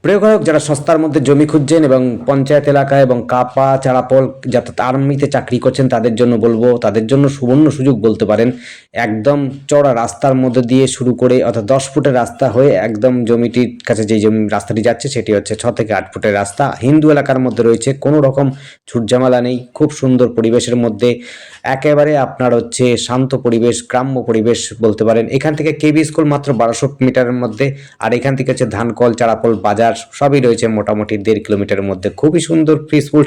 প্রিয় গ্রাহক, যারা সস্তার মধ্যে জমি খুঁজছেন এবং পঞ্চায়েত এলাকা এবং কাপা চারাপল যাতে আর্মিতে চাকরি করছেন তাদের জন্য বলবো, তাদের জন্য সুবর্ণ সুযোগ বলতে পারেন। একদম চওড়া রাস্তার মধ্যে দিয়ে শুরু করে অর্থাৎ 10 ফুটের রাস্তা হয়ে একদম জমিটির কাছে যে জমি রাস্তাটি যাচ্ছে সেটি হচ্ছে 6 থেকে 8 ফুটের রাস্তা। হিন্দু এলাকার মধ্যে রয়েছে, কোনো রকম ঝুটঝামেলা নেই, খুব সুন্দর পরিবেশের মধ্যে একেবারে আপনার হচ্ছে শান্ত পরিবেশ, গ্রাম্য পরিবেশ বলতে পারেন। এখান থেকে কেবি স্কুল মাত্র 1200 মিটারের মধ্যে, আর এখান থেকে হচ্ছে ধানকল চারাপল বাজার সবই রয়েছে মোটামুটি 1.5 কিলোমিটারের মধ্যে। খুবই সুন্দর পিসফুল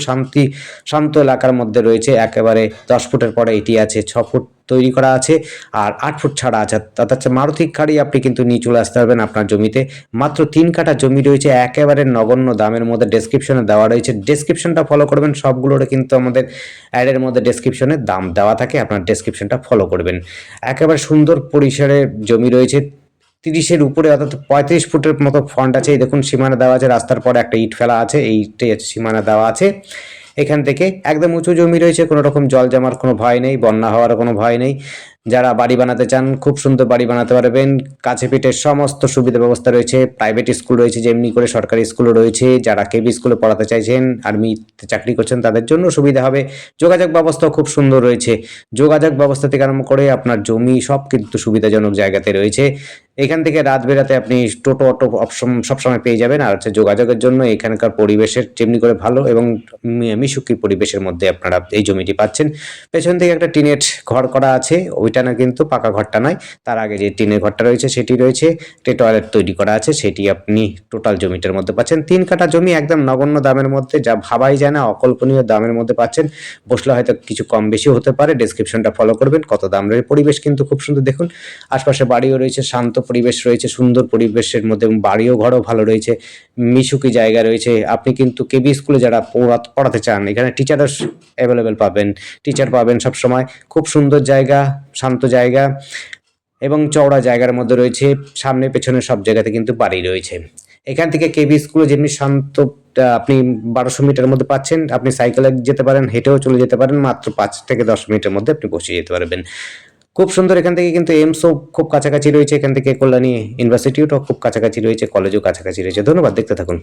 শান্ত এলাকার মধ্যে রয়েছে। একেবারে 10 ফুটের পরে এটি আছে, 6 ফুট তৈরি করা আছে আর 8 ফুট ছাড়া আছে। অর্থাৎ মারুতি গাড়ি আপনি কিন্তু নিয়ে চলে আসতে পারবেন আপনার জমিতে। মাত্র 3 কাঠা জমি রয়েছে, একেবারে নগণ্য দামের মধ্যে। ডেসক্রিপশনে দেওয়া রয়েছে, ডেসক্রিপশনটা ফলো করবেন। সবগুলোর কিন্তু আমাদের অ্যাডের মধ্যে ডেসক্রিপশনে দাম দেওয়া থাকে, আপনার ডেসক্রিপশনটা ফলো করবেন। একেবারে সুন্দর পরিসরে জমি রয়েছে, 30-এর উপরে অর্থাৎ 35 ফুটের মতো ফ্রন্ট আছে। এই দেখুন সীমানা দেওয়া আছে, রাস্তার পরে একটা ইট ফেলা আছে, এইটাই হচ্ছে সীমানা দেওয়া আছে। এখান থেকে একদম উঁচু জমি রয়েছে, কোনো রকম জল জমার কোনো ভয় নেই, বন্যা হওয়ার কোনো ভয় নেই। যারা বাড়ি বানাতে চান খুব সুন্দর বাড়ি বানাতে পারবেন। কাছে পিঠে সমস্ত সুবিধা ব্যবস্থা রয়েছে, প্রাইভেট স্কুল রয়েছে যেমনি করে সরকারি স্কুলও রয়েছে। যারা কেবি স্কুলে পড়াতে চাইছেন, আর্মিতে চাকরি করছেন তাদের জন্য সুবিধা হবে। যোগাযোগ ব্যবস্থাও খুব সুন্দর রয়েছে, যোগাযোগ ব্যবস্থা থেকে আরম্ভ করে আপনার জমি সব কিন্তু সুবিধাজনক জায়গাতে রয়েছে। এখান থেকে রাত বেরাতে আপনি টোটো অটো অপশন সবসময় পেয়ে যাবেন। আর হচ্ছে যোগাযোগের জন্য এখানকার পরিবেশের যেমনি করে ভালো এবং মিশুকি পরিবেশের মধ্যে আপনারা এই জমিটি পাচ্ছেন। পেছন থেকে একটা টিনের ঘর করা আছে, ওইটা না কিন্তু পাকা ঘরটা নয়, তার আগে যে টিনের ঘরটা রয়েছে সেটি রয়েছে। একটি টয়লেট তৈরি করা আছে, সেটি আপনি টোটাল জমিটার মধ্যে পাচ্ছেন। 3 কাঠা জমি একদম নগণ্য দামের মধ্যে, যা ভাবাই যায় না, অকল্পনীয় দামের মধ্যে পাচ্ছেন। বসলে হয়তো কিছু কম বেশিও হতে পারে, ডেসক্রিপশনটা ফলো করবেন। কত দাম রয়েছে, পরিবেশ কিন্তু খুব সুন্দর। দেখুন আশপাশে বাড়িও রয়েছে, শান্ত পরিবেশ রয়েছে, সুন্দর পরিবেশের মধ্যে এবং বাড়িও ঘরও ভালো রয়েছে, মিশুকি জায়গা রয়েছে। আপনি কিন্তু কেবি স্কুলে যারা পড়াতে চান, এখানে টিচারও অ্যাভেলেবেল পাবেন, টিচার পাবেন সবসময়। খুব সুন্দর জায়গা, শান্ত জায়গা এবং চওড়া জায়গার মধ্যে রয়েছে। সামনে পেছনে সব জায়গাতে কিন্তু বাড়ি রয়েছে। এখান থেকে কেবি স্কুলে যেমনি শান্ত আপনি 1200 মিটারের মধ্যে পাচ্ছেন। আপনি সাইকেলে যেতে পারেন, হেঁটেও চলে যেতে পারেন, মাত্র 5 থেকে 10 মিনিটের মধ্যে আপনি পৌঁছে যেতে পারবেন। খুব সুন্দর। এখান থেকে কিন্তু এইমসও খুব কাছাকাছি রয়েছে, এখান থেকে কল্যাণী ইউনিভার্সিটিও খুব কাছাকাছি রয়েছে, কলেজও কাছাকাছি রয়েছে। ধন্যবাদ, দেখতে থাকুন।